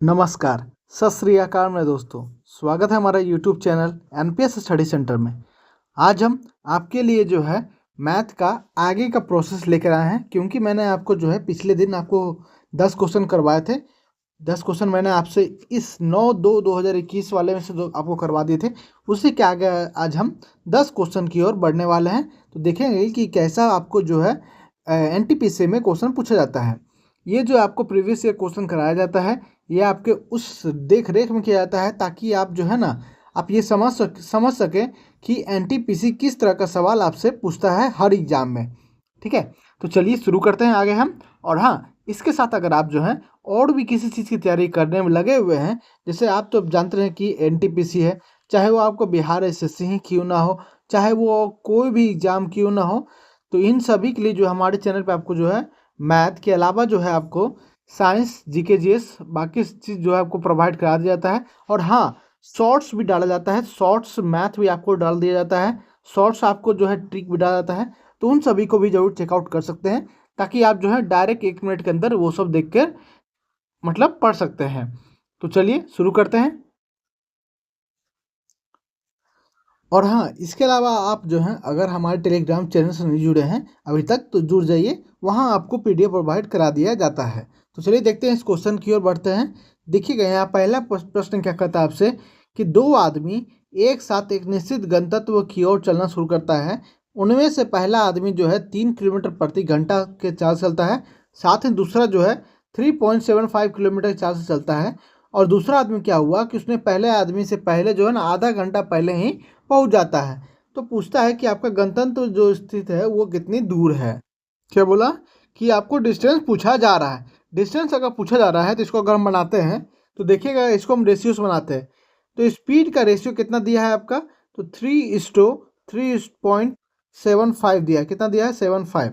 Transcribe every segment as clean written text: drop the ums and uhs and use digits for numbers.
नमस्कार, सत श्री अकाल मेरे दोस्तों। स्वागत है हमारा YouTube channel NPS study centre में। आज हम आपके लिए जो है मैथ का आगे का प्रोसेस लेकर आए हैं, क्योंकि मैंने आपको जो है पिछले दिन आपको 10 क्वेश्चन करवाए थे। 10 क्वेश्चन मैंने आपसे इस 9/2/2021 वाले में से जो आपको करवा दिए थे, उसी के आगे आज हम 10 क्वेश्चन की ओर बढ़ने वाले हैं। तो देखेंगे कि कैसा आपको जो है एनटीपीसी में क्वेश्चन पूछा जाता है। ये जो आपको प्रीवियस ईयर क्वेश्चन कराया जाता है, ये आपके उस देख रेख में किया जाता है ताकि आप जो है ना, आप ये समझ सकें कि एनटीपीसी किस तरह का सवाल आपसे पूछता है हर एग्जाम में। ठीक है, तो चलिए शुरू करते हैं आगे हम। और हाँ, इसके साथ अगर आप जो हैं और भी किसी चीज़ की तैयारी करने में लगे हुए हैं, जैसे आप तो जानते हैं कि एनटीपीसी है, चाहे वो आपको बिहार एसएससी ही क्यों ना हो, चाहे वो कोई भी एग्ज़ाम क्यों ना हो, तो इन सभी के लिए जो हमारे चैनल पे आपको जो है मैथ के अलावा जो है आपको साइंस, जीके, जीएस, बाकी चीज़ जो है आपको प्रोवाइड करा दिया जाता है। और हाँ, शॉर्ट्स भी डाला जाता है, शॉर्ट्स मैथ भी आपको डाल दिया जाता है, शॉर्ट्स आपको जो है ट्रिक भी डाला जाता है। तो उन सभी को भी ज़रूर चेकआउट कर सकते हैं, ताकि आप जो है डायरेक्ट 1 मिनट के अंदर वो सब देख कर मतलब पढ़ सकते हैं। तो चलिए शुरू करते हैं। और हाँ, इसके अलावा आप जो हैं अगर हमारे टेलीग्राम चैनल से नहीं जुड़े हैं अभी तक, तो जुड़ जाइए, वहाँ आपको पीडीएफ प्रोवाइड करा दिया जाता है। तो चलिए देखते हैं, इस क्वेश्चन की ओर बढ़ते हैं। देखिएगा यहाँ पहला प्रश्न क्या कहता है आपसे कि दो आदमी एक साथ एक निश्चित गंतव्य की ओर चलना शुरू करता है। उनमें से पहला आदमी जो है 3 किलोमीटर प्रति घंटा के चाल से चलता है, साथ ही दूसरा जो है 3.75 किलोमीटर के चाल से चलता है। और दूसरा आदमी क्या हुआ कि उसने पहले आदमी से पहले जो है ना आधा घंटा पहले ही पहुंच जाता है। तो पूछता है कि आपका गंतव्य जो स्थित है वो कितनी दूर है। क्या बोला कि आपको डिस्टेंस पूछा जा रहा है। डिस्टेंस अगर पूछा जा रहा है तो इसको अगर हम बनाते हैं, तो देखिएगा इसको हम रेशियो से बनाते हैं। तो स्पीड का रेशियो कितना दिया है आपका, तो 3:3.75 दिया है। कितना दिया है, 75।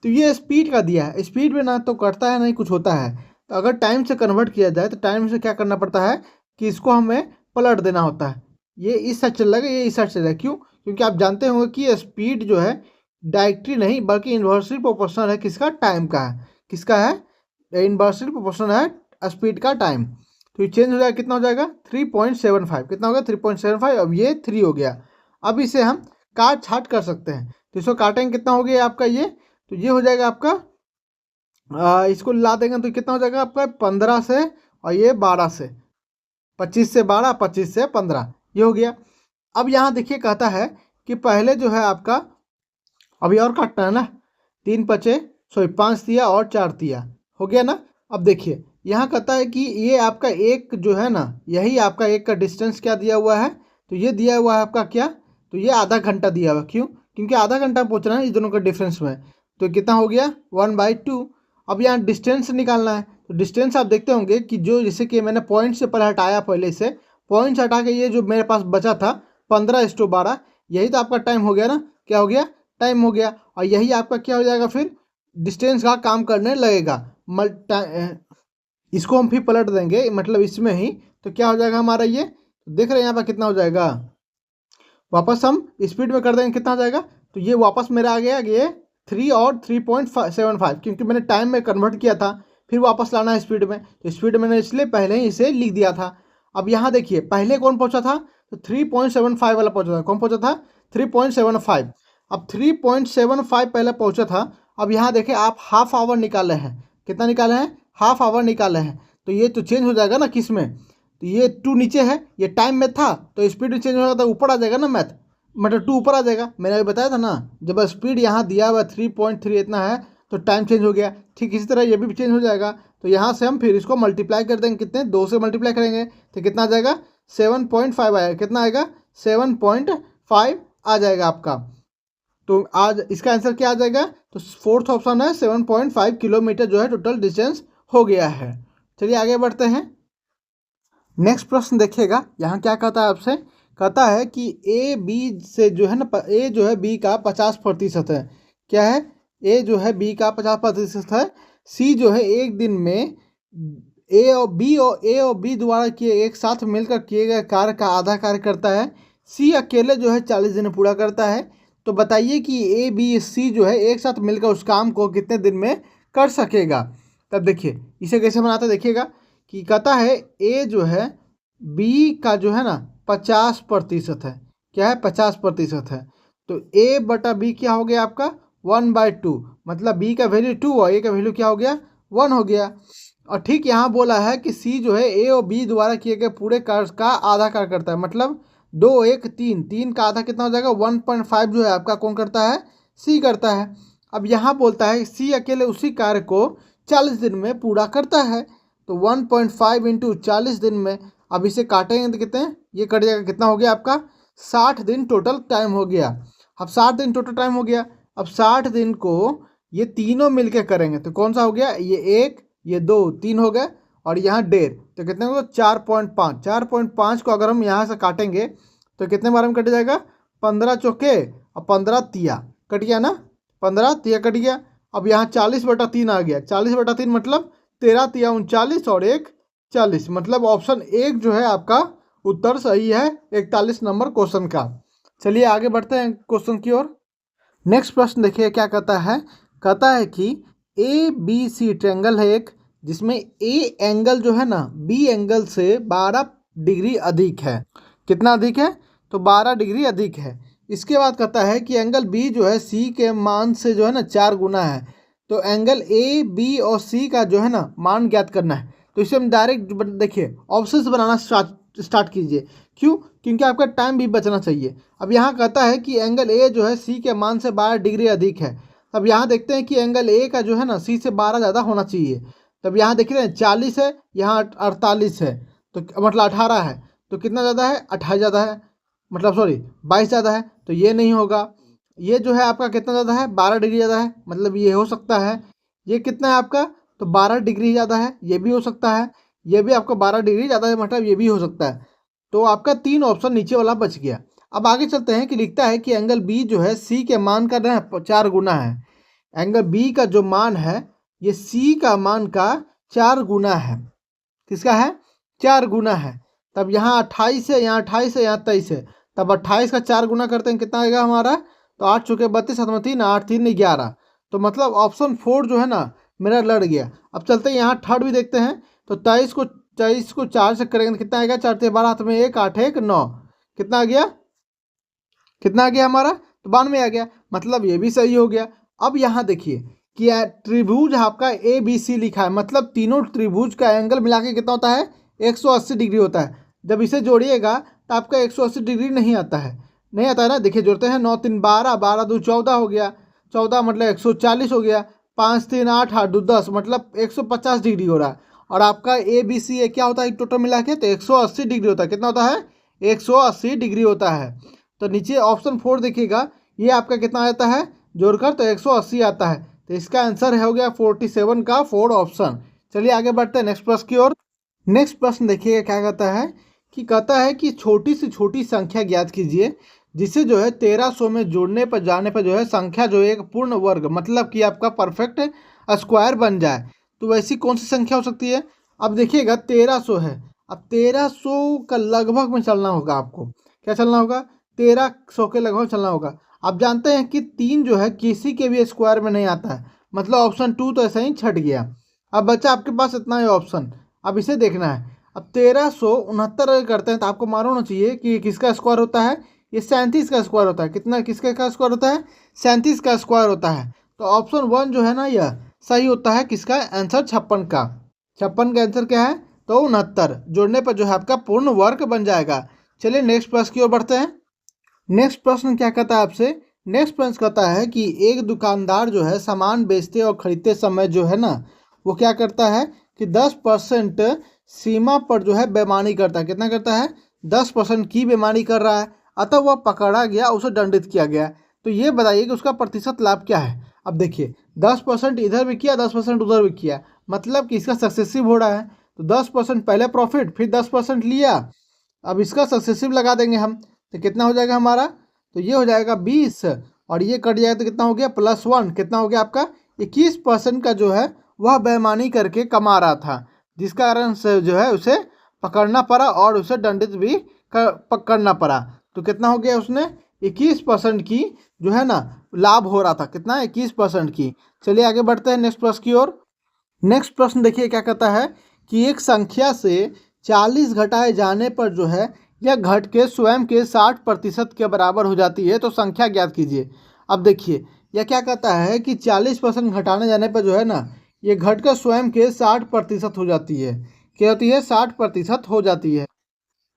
तो ये स्पीड का दिया है। स्पीड में ना तो कटता है ना ही कुछ होता है। तो अगर टाइम से कन्वर्ट किया जाए तो टाइम से क्या करना पड़ता है कि इसको हमें पलट देना होता है। ये इस साइड चल जाएगा, ये इस साइड चल जाएगा। क्यों? क्योंकि आप जानते होंगे कि स्पीड जो है डायरेक्टली नहीं बल्कि इन्वर्सली प्रोपोर्शनल है किसका, टाइम का है। किसका है, इन्वर्सली प्रोपोर्शनल है स्पीड का टाइम। तो ये चेंज हो जाएगा, कितना हो जाएगा 3.75। कितना होगा 3.75। अब ये 3 हो गया। अब इसे हम काट छाट कर सकते हैं। तो इसको काटेंगे, कितना हो गया आपका ये, तो ये हो जाएगा आपका इसको ला देंगे तो कितना हो जाएगा आपका 15 से, और ये 12 से, 25 से 12, 25 से 15, ये हो गया। अब यहाँ देखिए कहता है कि पहले जो है आपका अभी और काटना है ना, 5 दिया और 4 दिया, हो गया ना। अब देखिए यहाँ कहता है कि ये आपका एक जो है ना, यही आपका एक का डिस्टेंस क्या दिया हुआ है, तो ये दिया हुआ है आपका क्या, तो ये आधा घंटा दिया हुआ। क्यों? क्योंकि आधा घंटा पहुँचना है इस दोनों का डिफरेंस में। तो कितना हो गया 1/2। अब यहाँ डिस्टेंस निकालना है, तो डिस्टेंस आप देखते होंगे कि जो जैसे कि मैंने पॉइंट से पहले हटाया, पहले से पॉइंट से हटा के ये जो मेरे पास बचा था 15:12, यही तो आपका टाइम हो गया ना। क्या हो गया, टाइम हो गया। और यही आपका क्या हो जाएगा फिर, डिस्टेंस का काम करने लगेगा। इसको हम फिर पलट देंगे, मतलब इसमें ही, तो क्या हो जाएगा हमारा ये, देख रहे हैं यहाँ पर कितना हो जाएगा। वापस हम स्पीड में कर देंगे, कितना हो जाएगा, तो ये वापस मेरा आ गया ये 3 और 3.75, क्योंकि मैंने टाइम में कन्वर्ट किया था, फिर वापस लाना है स्पीड में। तो स्पीड मैंने इसलिए पहले ही इसे लिख दिया था। अब यहाँ देखिए पहले कौन पहुँचा था, तो 3.75 वाला पहुँचा था। कौन पहुँचा था, 3.75। अब 3.75 पहले पहुँचा था। अब यहाँ देखें आप हाफ आवर निकाले हैं। कितना निकाले हैं, हाफ आवर निकाले हैं। तो ये तो चेंज हो जाएगा ना किस में, तो ये 2 नीचे है, ये टाइम में था तो स्पीड चेंज होगा तो ऊपर आ जाएगा ना मैथ, मतलब 2 ऊपर आ जाएगा। मैंने अभी बताया था ना, जब स्पीड यहाँ दिया हुआ 3.3 इतना है तो टाइम चेंज हो गया। ठीक इसी तरह ये भी चेंज हो जाएगा। तो यहाँ से हम फिर इसको मल्टीप्लाई कर देंगे, कितने 2 से मल्टीप्लाई करेंगे तो कितना आ जाएगा 7.5 आएगा। कितना आएगा 7.5 आ जाएगा आपका। तो आज इसका आंसर क्या आ जाएगा, तो फोर्थ ऑप्शन है 7.5 किलोमीटर जो है टोटल डिस्टेंस हो गया है। चलिए आगे बढ़ते हैं। नेक्स्ट प्रश्न देखिएगा, यहाँ क्या कहता है आपसे, कहता है कि ए बी से जो है ना, ए जो है बी का 50% है। क्या है, ए जो है बी का 50% है। सी जो है एक दिन में ए और बी द्वारा किए एक साथ मिलकर किए गए कार्य का आधा कार्य करता है। सी अकेले जो है 40 दिन में पूरा करता है। तो बताइए कि ए बी सी जो है एक साथ मिलकर उस काम को कितने दिन में कर सकेगा। तब देखिए इसे कैसे बनाता है, देखिएगा कि कहता है ए जो है बी का जो है ना 50% है। क्या है? 50% है। तो ए बटा बी क्या हो गया आपका 1/2, मतलब बी का वैल्यू 2 और ए का वैल्यू क्या हो गया 1 हो गया। और ठीक यहाँ बोला है कि सी जो है ए और बी द्वारा किए गए पूरे कार्य का आधा कार्य करता है, मतलब 2 1 3, 3 का आधा कितना हो जाएगा 1.5 जो है आपका कौन करता है सी करता है। अब यहाँ बोलता है सी अकेले उसी कार्य को 40 दिन में पूरा करता है, तो 1.5 इंटू 40 दिन में, अब इसे काटेंगे तो कितने ये कट जाएगा, कितना हो गया आपका 60 दिन टोटल टाइम हो गया। अब 60 दिन टोटल टाइम हो गया। अब 60 दिन को ये तीनों मिलके करेंगे तो कौन सा हो गया, ये 1 ये 2 3 हो गए और यहाँ 1.5 तो कितने होगा 4.5। 4.5 को अगर हम यहाँ से काटेंगे तो कितने बार में कट जाएगा 15 चौके और 15 तिया कट गया ना, 15 तिया कट गया। अब यहाँ 40/3 आ गया, 40/3 मतलब 13 तिया 39 और 1 40, मतलब ऑप्शन 1 जो है आपका उत्तर सही है 41 नंबर क्वेश्चन का। चलिए आगे बढ़ते हैं क्वेश्चन की ओर। नेक्स्ट प्रश्न देखिए क्या कहता है कि ए बी सी ट्रायंगल है एक, जिसमें ए एंगल जो है ना बी एंगल से 12 डिग्री अधिक है। कितना अधिक है? तो 12 डिग्री अधिक है। इसके बाद कहता है कि एंगल बी जो है सी के मान से जो है ना 4 गुना है। तो एंगल ए बी और सी का जो है ना मान ज्ञात करना है। तो इसे हम डायरेक्ट देखिए ऑप्शंस बनाना स्टार्ट कीजिए। क्यों? क्योंकि आपका टाइम भी बचना चाहिए। अब यहाँ कहता है कि एंगल ए जो है सी के मान से 12 डिग्री अधिक है। अब यहाँ देखते हैं कि एंगल ए का जो है ना सी से 12 ज़्यादा होना चाहिए। तब यहाँ देख रहे हैं 40 है, यहाँ 48 है, तो मतलब 18 है, तो कितना ज़्यादा है 28 ज़्यादा है, मतलब सॉरी 22 ज़्यादा है, तो ये नहीं होगा। ये जो है आपका कितना ज़्यादा है 12 डिग्री ज़्यादा है, मतलब ये हो सकता है। ये कितना है आपका, तो 12 डिग्री ज़्यादा है, ये भी हो सकता है। ये भी आपका 12 डिग्री ज़्यादा है, मतलब ये भी हो सकता है। तो आपका 3 ऑप्शन नीचे वाला बच गया। अब आगे चलते हैं कि लिखता है कि एंगल बी जो है सी के मान का ना 4 गुना है। एंगल बी का जो मान है ये सी का मान का 4 गुना है। किसका है? 4 गुना है। तब यहाँ 28 है, यहाँ 28 है, यहाँ 23 है, तब 28 का 4 गुना करते हैं कितना आएगा हमारा, तो 8 चौके 32, 7 में 3, 8 3 11, तो मतलब ऑप्शन 4 जो है ना मेरा लड़ गया। अब चलते हैं यहाँ थर्ड भी देखते हैं। तो 23 को 4 से करेंगे तो कितना आएगा, 4 3 12, हाथ में 1 8 1 9, कितना आ गया, कितना आ गया हमारा, तो 92 आ गया, मतलब ये भी सही हो गया। अब यहाँ देखिए कि त्रिभुज आपका ए बी सी लिखा है, मतलब तीनों त्रिभुज का एंगल मिला के कितना होता है 180 डिग्री होता है। जब इसे जोड़िएगा तो आपका 180 डिग्री नहीं आता है, नहीं आता है ना। देखिए जोड़ते हैं 9 3 12, 12 2 14 हो गया, 14 मतलब 140 हो गया, 5 3 8 8 2 10, मतलब 150 डिग्री हो रहा है। और आपका ए बी सी क्या होता है टोटल मिला के, तो 180 डिग्री होता है। कितना होता है 180 डिग्री होता है। तो नीचे ऑप्शन 4 देखिएगा, ये आपका कितना आता है जोड़कर, तो 180 आता है। तो इसका आंसर हो गया 47 का 4 ऑप्शन। चलिए आगे बढ़ते हैं नेक्स्ट प्रश्न की ओर। नेक्स्ट प्रश्न देखिएगा क्या कहता है कि छोटी से छोटी संख्या ज्ञात कीजिए जिसे जो है 1300 में जोड़ने पर जाने पर जो है संख्या जो है एक पूर्ण वर्ग, मतलब कि आपका परफेक्ट स्क्वायर बन जाए। तो वैसी कौन सी संख्या हो सकती है? अब देखिएगा 1300 है, अब 1300 का लगभग में चलना होगा आपको। क्या चलना होगा? 1300 के लगभग चलना होगा। आप जानते हैं कि 3 जो है किसी के भी स्क्वायर में नहीं आता है, मतलब ऑप्शन 2 तो ऐसा ही छट गया। अब बच्चा आपके पास इतना ही ऑप्शन, अब इसे देखना है। अब 1369 करते हैं तो आपको मालूम होना चाहिए कि किसका स्क्वायर होता है, ये 37 का स्क्वायर होता है। कितना किसके का स्क्वायर होता है? 37 का स्क्वायर होता है। तो ऑप्शन 1 जो है ना यह सही होता है। किसका आंसर? 56 का। 56 का आंसर क्या है? तो 69 जोड़ने पर जो है आपका पूर्ण वर्ग बन जाएगा। चलिए नेक्स्ट प्रश्न की ओर बढ़ते हैं। नेक्स्ट प्रश्न क्या कहता है आपसे? नेक्स्ट प्रश्न कहता है कि एक दुकानदार जो है सामान बेचते और खरीदते समय जो है ना वो क्या करता है कि 10% सीमा पर जो है बेईमानी करता है। कितना करता है? 10% की बेईमानी कर रहा है, अतः वह पकड़ा गया, उसे दंडित किया गया। तो ये बताइए कि उसका प्रतिशत लाभ क्या है। अब देखिए 10% इधर भी किया, 10% उधर भी किया, मतलब कि इसका सक्सेसिव हो रहा है। तो 10% पहले प्रॉफिट, फिर 10% लिया, अब इसका सक्सेसिव लगा देंगे हम, तो कितना हो जाएगा हमारा, तो ये हो जाएगा 20 और ये कट जाएगा तो कितना हो गया +1, कितना हो गया आपका 21% का जो है वह बेईमानी करके कमा रहा था, जिसका कारण से जो है उसे पकड़ना पड़ा और उसे दंडित भी करना पड़ा। तो कितना हो गया, उसने 21% की जो है ना लाभ हो रहा था, कितना 21% की। चलिए आगे बढ़ते हैं नेक्स्ट प्रश्न की ओर। नेक्स्ट प्रश्न देखिए क्या कहता है कि एक संख्या से 40 घटाए जाने पर जो है यह घट के स्वयं के 60% के बराबर हो जाती है, तो संख्या ज्ञात कीजिए। अब देखिए यह क्या कहता है कि 40% घटाने जाने पर जो है ना ये घट कर स्वयं के 60% हो जाती है। क्या होती है? 60% हो जाती है।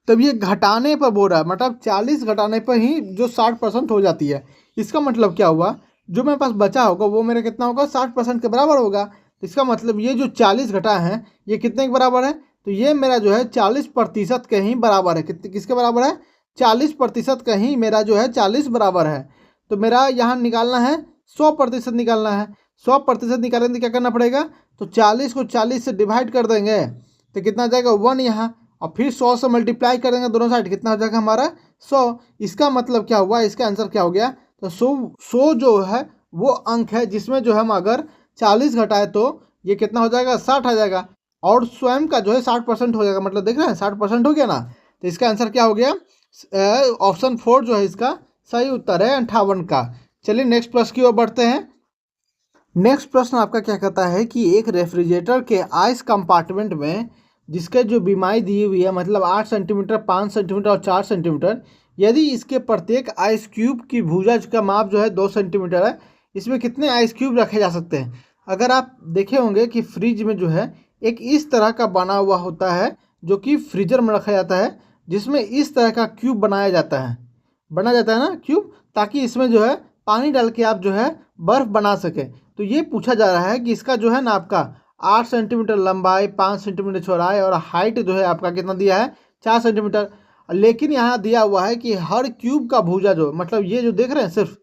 तब ये घटाने पर बोल रहा है, मतलब 40 घटाने पर ही जो 60% हो जाती है। इसका मतलब क्या हुआ, जो मेरे पास बचा होगा वो मेरा कितना होगा, 60% के बराबर होगा। तो इसका मतलब ये जो 40 घटा है ये कितने के बराबर है, तो ये मेरा जो है 40% के ही बराबर है। कितने किसके बराबर है? 40% का ही मेरा जो है 40 बराबर है। तो मेरा यहाँ निकालना है 100% निकालना है। 100% निकालने के लिए क्या करना पड़ेगा, तो 40 को 40 से डिवाइड कर देंगे तो कितना आ जाएगा 1 यहाँ, और फिर 100 से मल्टीप्लाई करेंगे दोनों साइड, कितना हो जाएगा हमारा 100। इसका मतलब क्या हुआ, इसका आंसर क्या हो गया, तो 100 जो है वो अंक है जिसमें जो हम अगर 40 घटाए तो ये कितना हो जाएगा, 60 आ जाएगा, और स्वयं का जो है 60% हो जाएगा। मतलब देख रहे हैं 60% हो गया ना। तो इसका आंसर क्या हो गया, ऑप्शन 4 जो है इसका सही उत्तर है 58 का। चलिए नेक्स्ट प्रश्न की ओर बढ़ते हैं। नेक्स्ट प्रश्न आपका क्या कहता है कि एक रेफ्रिजरेटर के आइस कंपार्टमेंट में जिसके जो बीमारी दी हुई है, मतलब 8 सेंटीमीटर, 5 सेंटीमीटर और 4 सेंटीमीटर, यदि इसके प्रत्येक आइस क्यूब की भुजा का माप जो है 2 सेंटीमीटर है, इसमें कितने आइस क्यूब रखे जा सकते हैं। अगर आप देखे होंगे कि फ्रिज में जो है एक इस तरह का बना हुआ होता है जो कि फ्रीजर में रखा जाता है, जिसमें इस तरह का क्यूब बनाया जाता है ना क्यूब, ताकि इसमें जो है पानी डाल के आप जो है बर्फ़ बना सकें। तो ये पूछा जा रहा है कि इसका जो है ना आपका 8 सेंटीमीटर लंबाई, 5 सेंटीमीटर चौड़ाई और हाइट जो है आपका कितना दिया है, 4 सेंटीमीटर। लेकिन यहाँ दिया हुआ है कि हर क्यूब का भुजा जो, मतलब ये जो देख रहे हैं सिर्फ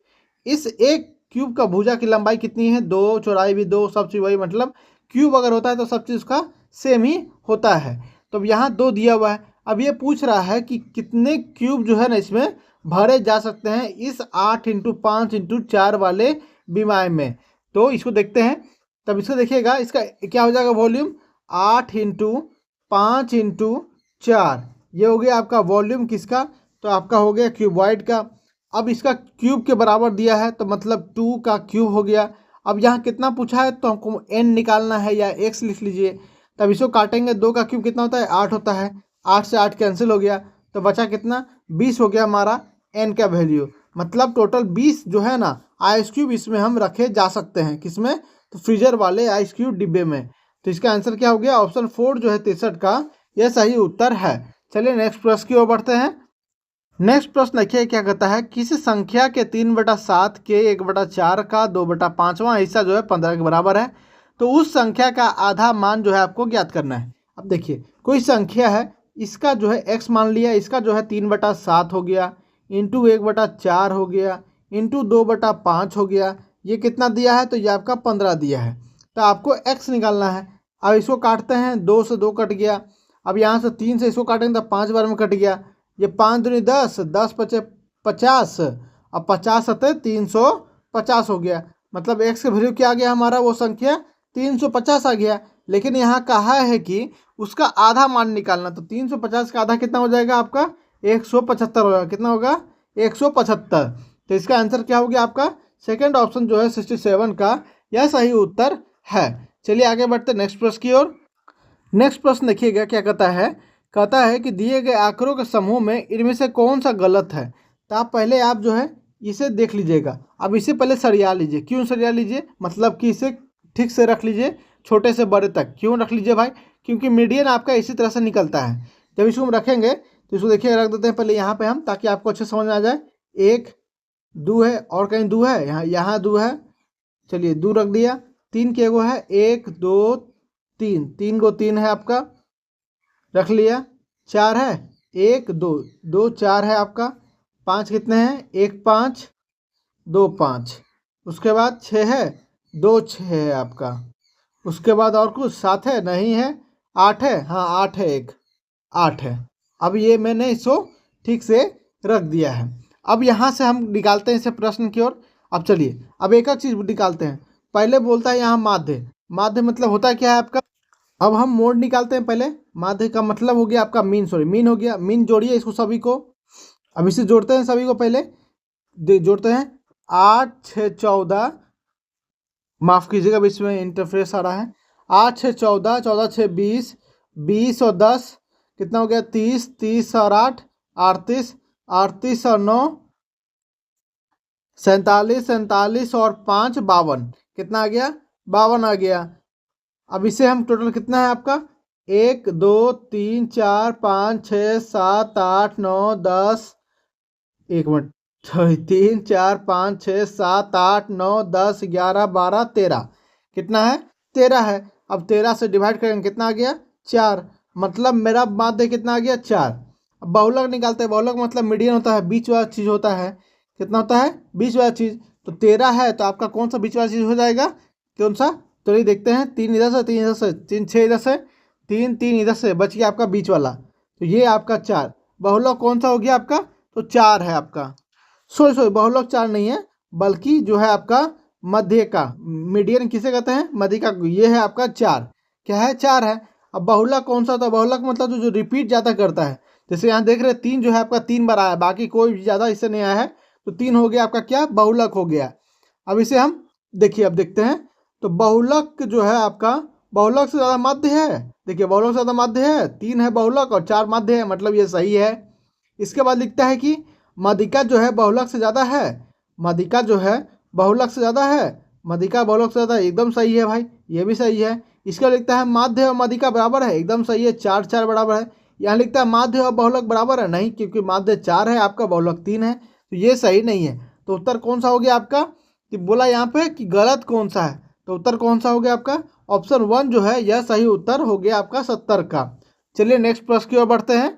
इस एक क्यूब का भुजा की लंबाई कितनी है, 2, चौड़ाई भी 2, सब चीज़ वही, मतलब क्यूब अगर होता है तो सब चीज़ उसका सेम ही होता है। तो अब यहाँ 2 दिया हुआ है। अब ये पूछ रहा है कि कितने क्यूब जो है ना इसमें भरे जा सकते हैं इस 8 इंटू 5 इंटू 4 वाले बीमारी में। तो इसको देखते हैं। तब इसको देखिएगा, इसका क्या हो जाएगा वॉल्यूम, 8 इंटू 5 इंटू 4, ये हो गया आपका वॉल्यूम किसका, तो आपका हो गया क्यूबॉइड का। अब इसका क्यूब के बराबर दिया है तो मतलब 2 का क्यूब हो गया। अब यहाँ कितना पूछा है तो हमको n निकालना है या x लिख लीजिए। तब इसको काटेंगे, 2 का क्यूब कितना होता है, 8 होता है, 8 से 8 कैंसिल हो गया तो बचा कितना, 20 हो गया हमारा n का वैल्यू। मतलब टोटल 20 जो है ना आइस क्यूब इसमें हम रखे जा सकते हैं, किसमें, तो फ्रीजर वाले आइस क्यूब डिब्बे में। तो इसका आंसर क्या हो गया, ऑप्शन 4 जो है 63 का यह सही उत्तर है। चलिए नेक्स्ट प्रश्न की ओर बढ़ते हैं। नेक्स्ट प्रश्न देखिए क्या कहता है, किसी संख्या के 3/7 के 1/4 का 2/5वां हिस्सा जो है 15 के बराबर है, तो उस संख्या का आधा मान जो है आपको ज्ञात करना है। अब देखिए कोई संख्या है, इसका जो है x मान लिया, इसका जो है 3/7 हो गया, इंटू 1/4 हो गया, इंटू 2/5 हो गया, ये कितना दिया है, तो ये आपका 15 दिया है। तो आपको x निकालना है। अब इसको काटते हैं, 2 से 2 कट गया। अब यहाँ से 3 से इसको काटेंगे तो 5 बार में कट गया। ये 5 दूनी 10, 10 पचे 50, अब 50 सत्ते 350 हो गया। मतलब x का वैल्यू क्या आ गया हमारा, वो संख्या 350 आ गया। लेकिन यहाँ कहा है कि उसका आधा मान निकालना, तो 350 का आधा कितना हो जाएगा आपका, 175 हो जाएगा। कितना होगा, 175। तो इसका आंसर क्या हो गया आपका, सेकंड ऑप्शन जो है 67 का यह सही उत्तर है। चलिए आगे बढ़ते नेक्स्ट प्रश्न की ओर। नेक्स्ट प्रश्न देखिएगा क्या कहता है कि दिए गए आंकड़ों के समूह में इनमें से कौन सा गलत है। तो आप पहले आप जो है इसे देख लीजिएगा। अब इसे पहले सरिया लीजिए। क्यों सरिया लीजिए, मतलब कि इसे ठीक से रख लीजिए, छोटे से बड़े तक। क्यों रख लीजिए भाई, क्योंकि मीडियन आपका इसी तरह से निकलता है। जब इसको हम रखेंगे तो इसको देखिए रख देते हैं पहले यहाँ पे हम, ताकि आपको अच्छे समझ में आ जाए। 1 2 है, और कहीं 2 है, यहाँ 2 है, चलिए 2 रख दिया। 3 के एगो है, 1 2 3, 3 गो 3 है आपका, रख लिया। 4 है, 1 2 2 4 है आपका। 5 कितने हैं, 1 5 2 5। उसके बाद 6 है, 2 6 है आपका। उसके बाद और कुछ 7 है, नहीं है। 8 है, हाँ 8 है, 1 8 है। अब ये मैंने इसको ठीक से रख दिया है। अब यहाँ से हम निकालते हैं इसे प्रश्न की ओर। अब चलिए अब एक चीज़ निकालते हैं। पहले बोलता है यहाँ माध्य, माध्य मतलब होता क्या है आपका। अब हम मोड निकालते हैं पहले। माध्य का मतलब हो गया आपका मीन, सॉरी मीन हो गया। मीन जोड़िए इसको सभी को। अब इसे जोड़ते हैं सभी को, पहले जोड़ते हैं। 8 6 14, माफ़ कीजिएगा बीच में इंटरफेरेंस आ रहा है। 8 6 14, 14 6 20, 20 और 10 कितना हो गया 30, 30 और 8 38, 38 और 9 47, 47 और 5 52 कितना आ गया 52 आ गया। अब इसे हम टोटल कितना है आपका 1 2 3 4 5 6 7 8 9 10 एक मिनट 3 4 5 6 7 8 9 10 11 12 13 कितना है 13 है। अब 13 से डिवाइड करेंगे कितना आ गया 4, मतलब मेरा माध्य कितना आ गया 4। अब बहुलक निकालते हैं, बहुलक मतलब मीडियन होता है, बीच वाला चीज़ होता है, कितना होता है बीच वाला चीज़। तो 13 है तो आपका कौन सा बीच वाला चीज़ हो जाएगा, कौन सा, तो ये देखते हैं 3 इधर से 3 इधर से 3 6 इधर से 3 3 इधर से बच गया आपका बीच वाला, तो ये आपका 4। बहुलक कौन सा हो गया आपका, तो 4 है आपका। सॉरी बहुलक 4 नहीं है, बल्कि जो है आपका मध्य का, मीडियन किसे कहते हैं, मध्य का, ये है आपका 4। क्या है 4 है। अब बहुलक कौन सा होता है, बहुलक मतलब जो रिपीट ज़्यादा करता है, जैसे यहाँ देख रहे हैं 3 जो है आपका 3 बार आया, बाकी कोई भी ज़्यादा इससे नहीं आया है, तो 3 हो गया आपका क्या बहुलक हो गया। अब इसे हम देखिए, अब देखते हैं तो बहुलक जो है आपका, बहुलक से ज़्यादा माध्य है, देखिए बहुलक से ज़्यादा माध्य है, 3 है बहुलक और 4 माध्य है, मतलब ये सही है। इसके बाद लिखता है कि मदिका जो है बहुलक से ज़्यादा है, मदिका जो है बहुलक से ज़्यादा है, मदिका बहुलक से ज़्यादा, एकदम सही है भाई, ये भी सही है। इसका लिखता है माध्य और मदिका बराबर है, एकदम सही है, 4 4 बराबर है। यहाँ लिखता है माध्य और बहुलक बराबर है, नहीं, क्योंकि माध्य 4 है आपका, बहुलक 3 है, तो ये सही नहीं है। तो उत्तर कौन सा हो गया आपका, कि बोला यहाँ पे कि गलत कौन सा है, तो उत्तर कौन सा हो गया आपका, ऑप्शन 1 जो है यह सही उत्तर हो गया आपका 70 का। चलिए नेक्स्ट प्रश्न की ओर बढ़ते हैं।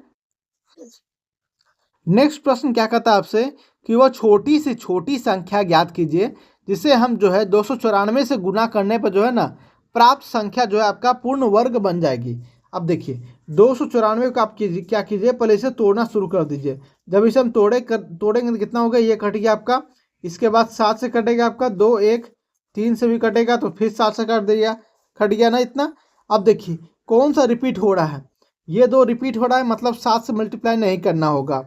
नेक्स्ट प्रश्न क्या कहता है आपसे कि वह छोटी से छोटी संख्या ज्ञात कीजिए जिसे हम जो है 294 से गुना करने पर जो है ना प्राप्त संख्या जो है आपका पूर्ण वर्ग बन जाएगी। अब देखिए 294 को आप कीजिए, क्या कीजिए, पहले इसे तोड़ना शुरू कर दीजिए। जब इसे हम तोड़ेंगे तो कितना होगा, ये कट गया आपका, इसके बाद 7 से कटेगा आपका 2 1, 3 से भी कटेगा तो फिर 7 से कट दिया, कट गया ना इतना। अब देखिए कौन सा रिपीट हो रहा है, ये 2 रिपीट हो रहा है, मतलब 7 से मल्टीप्लाई नहीं करना होगा।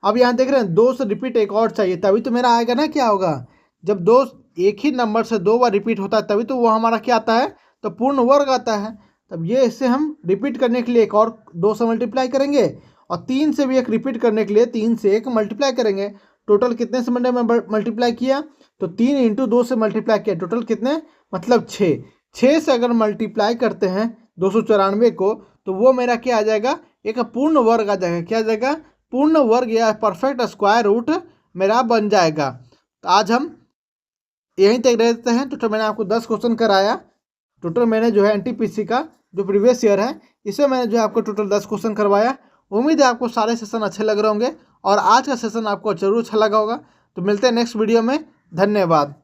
अब यहाँ देख रहे हैं 2 से रिपीट एक और चाहिए, तभी तो मेरा आएगा ना, क्या होगा, जब 2 एक ही नंबर से 2 बार रिपीट होता है तभी तो वो हमारा क्या आता है, तो पूर्ण वर्ग आता है। तब ये इससे हम रिपीट करने के लिए एक और 2 से मल्टीप्लाई करेंगे, और 3 से भी एक रिपीट करने के लिए 3 से एक मल्टीप्लाई करेंगे। टोटल कितने से मैंने मल्टीप्लाई किया, तो 3 इंटू 2 से मल्टीप्लाई किया, टोटल कितने, मतलब 6। 6 से अगर मल्टीप्लाई करते हैं 294 को, तो वो मेरा क्या आ जाएगा, एक पूर्ण वर्ग आ जाएगा, क्या आ जाएगा, पूर्ण वर्ग या परफेक्ट स्क्वायर रूट मेरा बन जाएगा। तो आज हम यहीं तक रहते हैं। टोटल मैंने आपको 10 क्वेश्चन कराया, टोटल मैंने जो है एनटीपीसी का जो प्रीवियस ईयर है इसे मैंने जो है आपको टोटल 10 क्वेश्चन करवाया। उम्मीद है आपको सारे सेशन अच्छे लग रहे होंगे और आज का सेशन आपको जरूर अच्छा लगा होगा। तो मिलते हैं नेक्स्ट वीडियो में, धन्यवाद।